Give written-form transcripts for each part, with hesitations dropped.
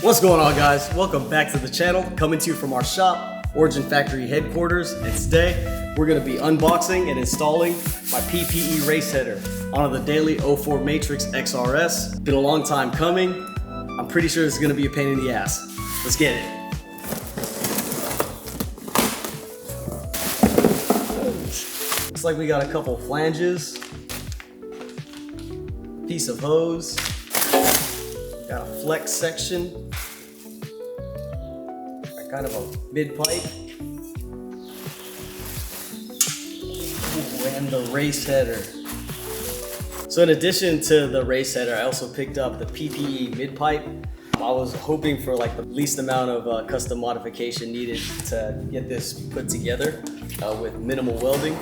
What's going on, guys? Welcome back to the channel, coming to you from our shop, Origin Factory headquarters, and today we're going to be unboxing and installing my PPE race header onto the Daily 04 Matrix XRS. Been a long time coming. I'm pretty sure this is going to be a pain in the ass. Let's get it. Looks like we got a couple flanges, piece of hose, got a flex section, kind of a mid-pipe, and the race header. So in addition to the race header, I also picked up the PPE mid-pipe. I was hoping for like the least amount of custom modification needed to get this put together with minimal welding.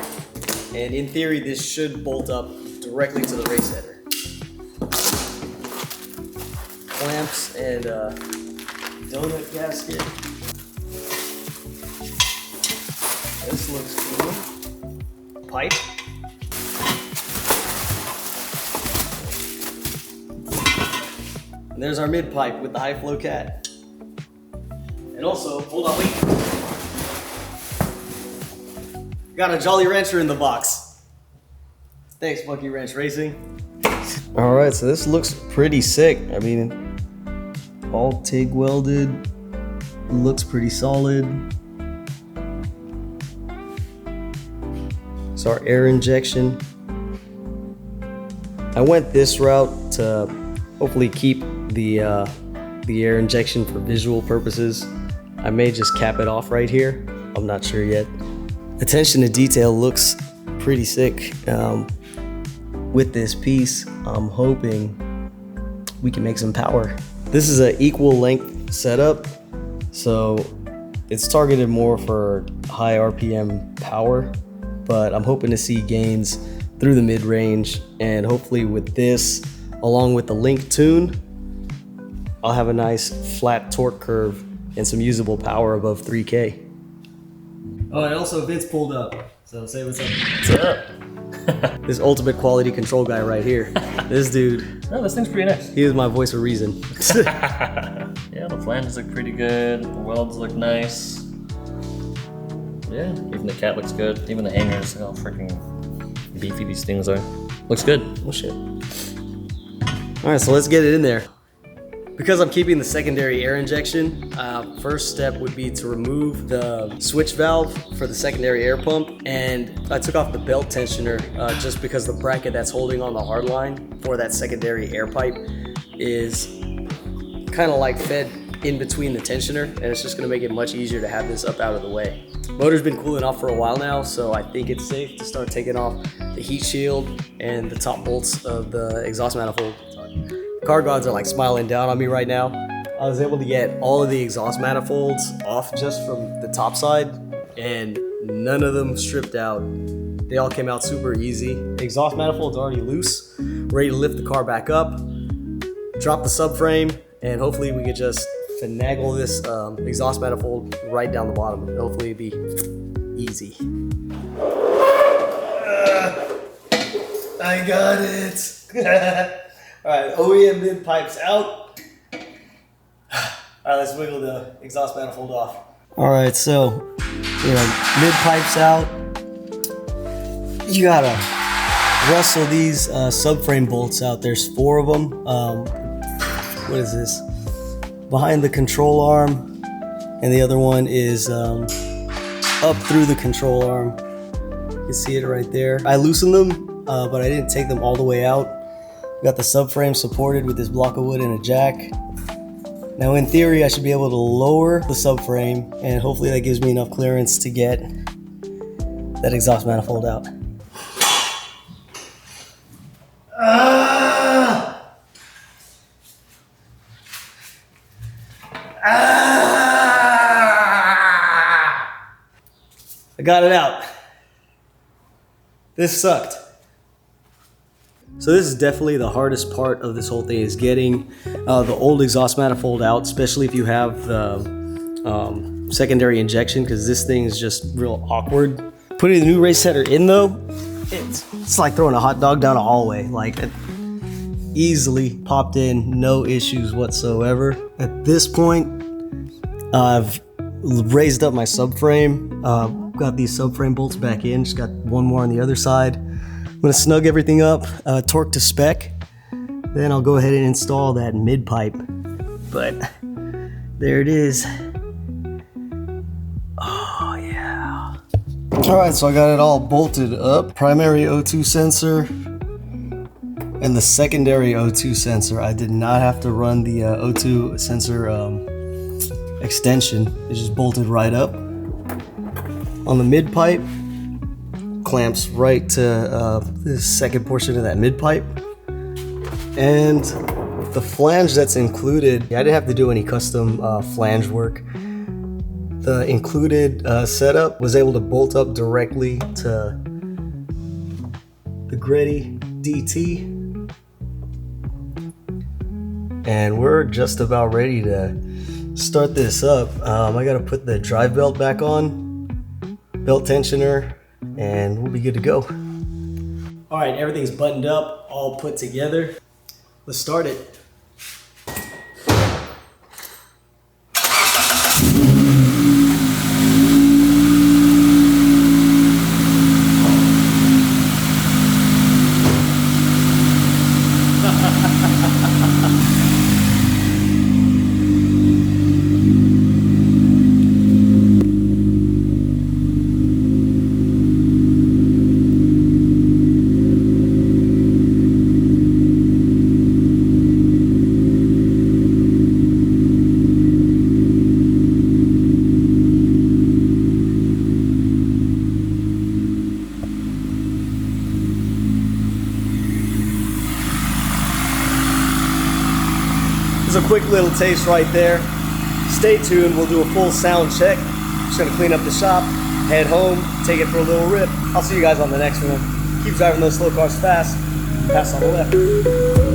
And in theory, this should bolt up directly to the race header. Clamps and donut gasket. This looks cool. Pipe. And there's our mid pipe with the high flow cat. And also, hold on, wait. Got a Jolly Rancher in the box. Thanks, Monkey Ranch Racing. All right, so this looks pretty sick. I mean, all TIG welded. Looks pretty solid. Our air injection. I went this route to hopefully keep the air injection for visual purposes. I may just cap it off right here. I'm not sure yet. Attention to detail looks pretty sick. With this piece, I'm hoping we can make some power. This is an equal length setup, so it's targeted more for high RPM power. But I'm hoping to see gains through the mid-range, and hopefully with this, along with the link tune, I'll have a nice flat torque curve and some usable power above 3K. Oh, and also Vince pulled up, so say what's up. What's up? This ultimate quality control guy right here. This dude. Oh, this thing's pretty nice. He is my voice of reason. Yeah, the flanges look pretty good, the welds look nice. Yeah, even the cat looks good. Even the hangers, how freaking beefy these things are. Looks good. Oh shit. All right, so let's get it in there. Because I'm keeping the secondary air injection, first step would be to remove the switch valve for the secondary air pump. And I took off the belt tensioner just because the bracket that's holding on the hard line for that secondary air pipe is kind of like fed in between the tensioner, and it's just gonna make it much easier to have this up out of the way. Motor's been cooling off for a while now, so I think it's safe to start taking off the heat shield and the top bolts of the exhaust manifold. Car gods are like smiling down on me right now. I was able to get all of the exhaust manifolds off just from the top side, and none of them stripped out. They all came out super easy. The exhaust manifold's already loose, ready to lift the car back up, drop the subframe, and hopefully we could just finagle this exhaust manifold right down the bottom, and hopefully it'd be easy. I got it. All right, OEM mid pipes out. All right, let's wiggle the exhaust manifold off. All right, so mid pipes out. You gotta wrestle these subframe bolts out. There's 4 of them. What is this? Behind the control arm, and the other one is up through the control arm. You can see it right there. I loosened them, but I didn't take them all the way out. Got the subframe supported with this block of wood and a jack. Now in theory, I should be able to lower the subframe, and hopefully that gives me enough clearance to get that exhaust manifold out. I got it out. This sucked. So this is definitely the hardest part of this whole thing, is getting the old exhaust manifold out, especially if you have the secondary injection, because this thing is just real awkward. Putting the new race header in though, it's like throwing a hot dog down a hallway. Like, easily popped in, no issues whatsoever. At this point, I've raised up my subframe, got these subframe bolts back in, just got one more on the other side. I'm gonna snug everything up, torque to spec, then I'll go ahead and install that mid pipe. But there it is. Oh yeah. All right, so I got it all bolted up. Primary O2 sensor and the secondary O2 sensor. I did not have to run the O2 sensor extension. It's just bolted right up. On the mid pipe, clamps right to the second portion of that mid pipe. And the flange that's included, I didn't have to do any custom flange work. The included setup was able to bolt up directly to the Gritty DT. And we're just about ready to start this up. I gotta put the drive belt back on, belt tensioner, and we'll be good to go. All right, everything's buttoned up, all put together. Let's start it. A quick little taste right there. Stay tuned, we'll do a full sound check. Just gonna clean up the shop, head home, take it for a little rip. I'll see you guys on the next one. Keep driving those slow cars fast, pass on the left.